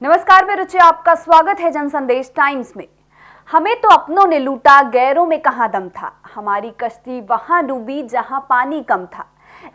नमस्कार, मैं रुचि, आपका स्वागत है जन संदेश टाइम्स में। हमें तो अपनों ने लूटा, गैरों में कहां दम था। हमारी कश्ती वहां डूबी जहां पानी कम था।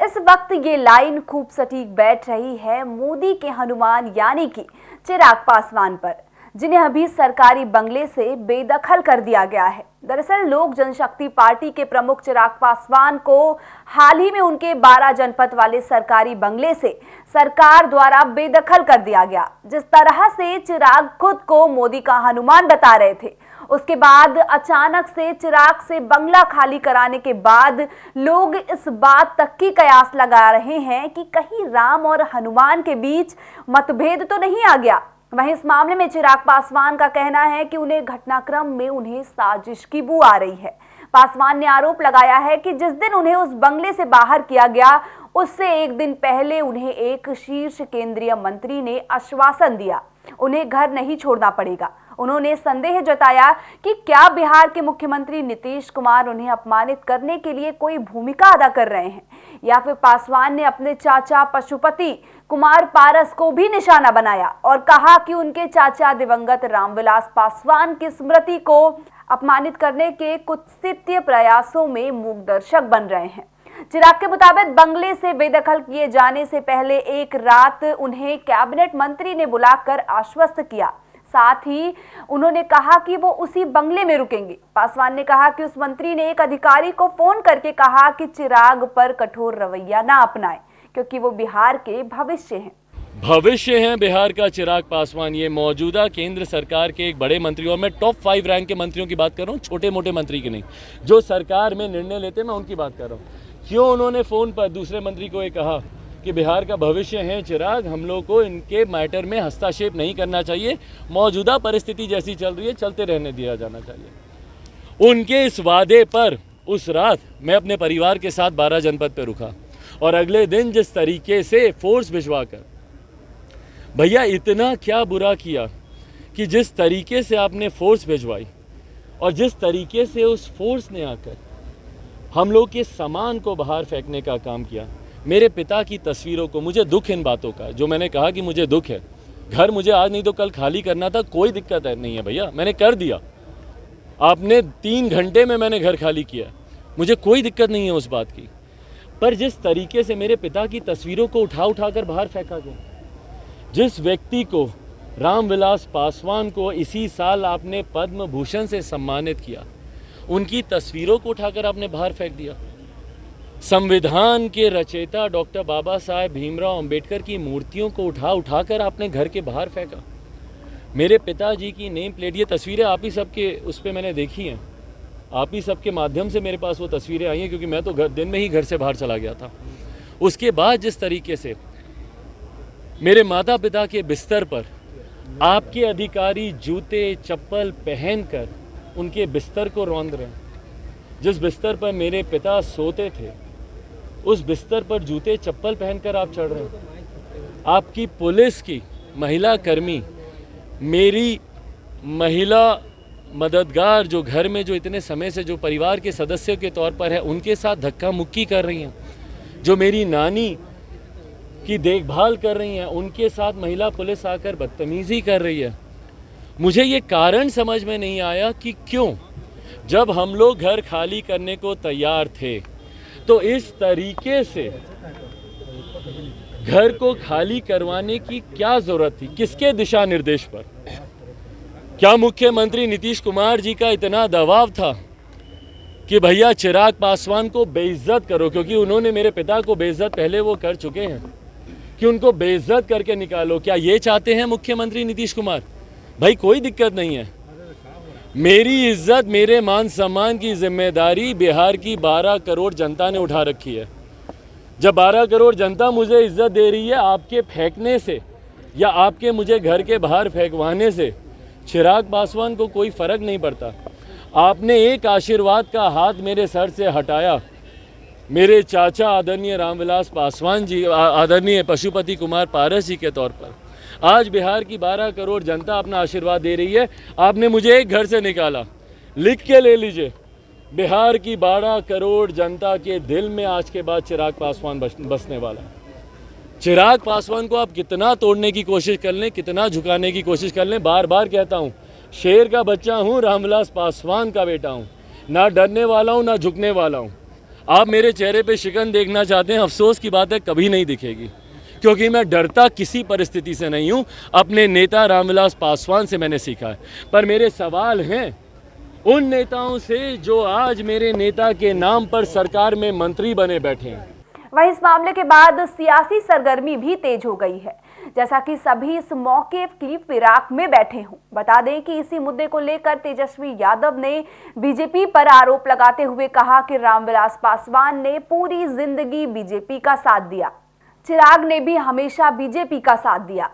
इस वक्त ये लाइन खूब सटीक बैठ रही है मोदी के हनुमान यानी कि चिराग पासवान पर, जिन्हें अभी सरकारी बंगले से बेदखल कर दिया गया है। दरअसल लोक जनशक्ति पार्टी के प्रमुख चिराग पासवान को हाल ही में उनके 12 जनपद वाले सरकारी बंगले से सरकार द्वारा बेदखल कर दिया गया। जिस तरह से चिराग खुद को मोदी का हनुमान बता रहे थे, उसके बाद अचानक से चिराग से बंगला खाली कराने के बाद लोग इस बात तक की कयास लगा रहे हैं कि कहीं राम और हनुमान के बीच मतभेद तो नहीं आ गया। वहीं इस मामले में चिराग पासवान का कहना है कि उन्हें घटनाक्रम में उन्हें साजिश की बू आ रही है। पासवान ने आरोप लगाया है कि जिस दिन उन्हें उस बंगले से बाहर किया गया, उससे एक दिन पहले उन्हें एक शीर्ष केंद्रीय मंत्री ने आश्वासन दिया उन्हें घर नहीं छोड़ना पड़ेगा। उन्होंने संदेह जताया कि क्या बिहार के मुख्यमंत्री नीतीश कुमार उन्हें अपमानित करने के लिए कोई भूमिका अदा कर रहे हैं, या फिर पासवान ने अपने चाचा पशुपति कुमार पारस को भी निशाना बनाया और कहा कि उनके चाचा दिवंगत रामविलास पासवान की स्मृति को अपमानित करने के कुत्सित प्रयासों में मूकदर्शक बन रहे हैं। चिराग के मुताबिक बंगले से बेदखल किए जाने से पहले एक रात उन्हें कैबिनेट मंत्री ने बुलाकर आश्वस्त किया। साथ ही उन्होंने कहा कि वो उसी बंगले में रुकेंगे। पासवान ने कहा कि उस मंत्री ने एक अधिकारी को फोन करके कहा कि चिराग पर कठोर रवैया ना अपनाएं, क्योंकि वो बिहार के भविष्य हैं बिहार का चिराग पासवान। ये मौजूदा केंद्र सरकार के एक बड़े मंत्री, और मैं टॉप 5 रैंक के मंत्रियों की बात कर रहा हूँ, छोटे मोटे मंत्री की नहीं, जो सरकार में निर्णय लेते मैं उनकी बात कर रहा हूँ। क्यों उन्होंने फ़ोन पर दूसरे मंत्री को ये कहा कि बिहार का भविष्य है चिराग, हम लोग को इनके मैटर में हस्तक्षेप नहीं करना चाहिए, मौजूदा परिस्थिति जैसी चल रही है चलते रहने दिया जाना चाहिए। उनके इस वादे पर उस रात मैं अपने परिवार के साथ 12 जनपद पर रुका, और अगले दिन जिस तरीके से फोर्स भिजवा कर, भैया इतना क्या बुरा किया कि जिस तरीके से आपने फोर्स भिजवाई और जिस तरीके से उस फोर्स ने आकर हम लोग के सामान को बाहर फेंकने का काम किया। मेरे पिता की तस्वीरों को, मुझे दुख इन बातों का, जो मैंने कहा कि मुझे दुख है, घर मुझे आज नहीं तो कल खाली करना था, कोई दिक्कत नहीं है भैया, मैंने कर दिया। आपने 3 घंटे में मैंने घर खाली किया, मुझे कोई दिक्कत नहीं है उस बात की। पर जिस तरीके से मेरे पिता की तस्वीरों को उठा कर बाहर फेंका गया, जिस व्यक्ति को, रामविलास पासवान को इसी साल आपने पद्म भूषण से सम्मानित किया, उनकी तस्वीरों को उठाकर आपने बाहर फेंक दिया। संविधान के रचयिता डॉक्टर बाबा साहेब भीमराव अंबेडकर की मूर्तियों को उठाकर आपने घर के बाहर फेंका। मेरे पिताजी की नेम प्लेट, ये तस्वीरें आप ही सबके उस पर मैंने देखी हैं, आप ही सबके माध्यम से मेरे पास वो तस्वीरें आई हैं, क्योंकि मैं तो दिन में ही घर से बाहर चला गया था। उसके बाद जिस तरीके से मेरे माता पिता के बिस्तर पर आपके अधिकारी जूते चप्पल पहनकर उनके बिस्तर को रौंद रहे हैं, जिस बिस्तर पर मेरे पिता सोते थे उस बिस्तर पर जूते चप्पल पहनकर आप चढ़ रहे हैं। आपकी पुलिस की महिला कर्मी, मेरी महिला मददगार, जो घर में जो इतने समय से जो परिवार के सदस्य के तौर पर है, उनके साथ धक्का मुक्की कर रही हैं, जो मेरी नानी की देखभाल कर रही हैं, उनके साथ महिला पुलिस आकर बदतमीजी कर रही है। मुझे ये कारण समझ में नहीं आया कि क्यों, जब हम लोग घर खाली करने को तैयार थे तो इस तरीके से घर को खाली करवाने की क्या जरूरत थी, किसके दिशा निर्देश पर? क्या मुख्यमंत्री नीतीश कुमार जी का इतना दबाव था कि भैया चिराग पासवान को बेइज्जत करो, क्योंकि उन्होंने मेरे पिता को बेइज्जत पहले वो कर चुके हैं, कि उनको बेइज्जत करके निकालो? क्या ये चाहते हैं मुख्यमंत्री नीतीश कुमार? भाई कोई दिक्कत नहीं है, मेरी इज्जत, मेरे मान सम्मान की जिम्मेदारी बिहार की 12 करोड़ जनता ने उठा रखी है। जब 12 करोड़ जनता मुझे इज्जत दे रही है, आपके फेंकने से या आपके मुझे घर के बाहर फेंकवाने से चिराग पासवान को कोई फर्क नहीं पड़ता। आपने एक आशीर्वाद का हाथ मेरे सर से हटाया, मेरे चाचा आदरणीय रामविलास पासवान जी, आदरणीय पशुपति कुमार पारस जी के तौर पर आज बिहार की 12 करोड़ जनता अपना आशीर्वाद दे रही है। आपने मुझे एक घर से निकाला, लिख के ले लीजिए, बिहार की 12 करोड़ जनता के दिल में आज के बाद चिराग पासवान बसने वाला है। चिराग पासवान को आप कितना तोड़ने की कोशिश कर लें, कितना झुकाने की कोशिश कर लें, बार बार कहता हूँ, शेर का बच्चा हूँ, रामविलास पासवान का बेटा हूँ, ना डरने वाला हूँ ना झुकने वाला हूँ। आप मेरे चेहरे पे शिकन देखना चाहते हैं, अफसोस की बात है कभी नहीं दिखेगी, क्योंकि मैं डरता किसी परिस्थिति से नहीं हूँ। अपने नेता रामविलास पासवान से मैंने सीखा है। पर मेरे सवाल हैं उन नेताओं से जो आज मेरे नेता के नाम पर सरकार में मंत्री बने बैठे हैं। वहीं इस मामले के बाद सियासी सरगर्मी भी तेज हो गई है, जैसा कि सभी इस मौके की फिराक में बैठे हों। बता दें कि इसी मुद्दे को लेकर तेजस्वी यादव ने बीजेपी पर आरोप लगाते हुए कहा कि रामविलास पासवान ने पूरी जिंदगी बीजेपी का साथ दिया, चिराग ने भी हमेशा बीजेपी का साथ दिया।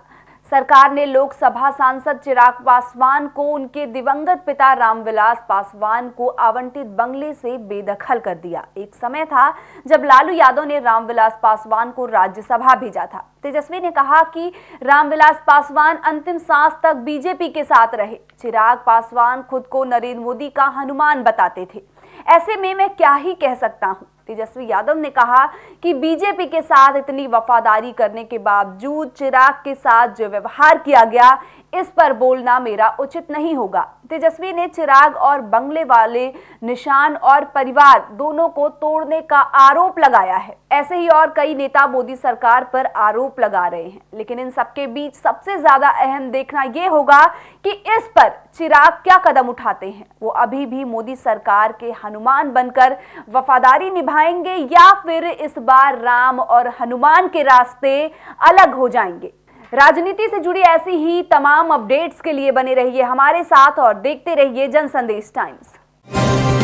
सरकार ने लोकसभा सांसद चिराग पासवान को उनके दिवंगत पिता रामविलास पासवान को आवंटित बंगले से बेदखल कर दिया। एक समय था जब लालू यादव ने रामविलास पासवान को राज्यसभा भेजा था। तेजस्वी ने कहा कि रामविलास पासवान अंतिम सांस तक बीजेपी के साथ रहे। चिराग पासवान खुद को नरेंद्र मोदी का हनुमान बताते थे। ऐसे में मैं क्या ही कह सकता हूं। तेजस्वी यादव ने कहा कि बीजेपी के साथ इतनी वफादारी करने के बावजूद चिराग के साथ जो व्यवहार किया गया, इस पर बोलना मेरा उचित नहीं होगा। तेजस्वी ने चिराग और बंगले वाले निशान और परिवार दोनों को तोड़ने का आरोप लगाया है। ऐसे ही और कई नेता मोदी सरकार पर आरोप लगा रहे हैं, लेकिन इन सबके बीच सबसे ज्यादा अहम देखना यह होगा कि इस पर चिराग क्या कदम उठाते हैं। वो अभी भी मोदी सरकार के हनुमान बनकर वफादारी निभाएंगे या फिर इस बार राम और हनुमान के रास्ते अलग हो जाएंगे। राजनीति से जुड़ी ऐसी ही तमाम अपडेट्स के लिए बने रहिए हमारे साथ और देखते रहिए जनसंदेश टाइम्स।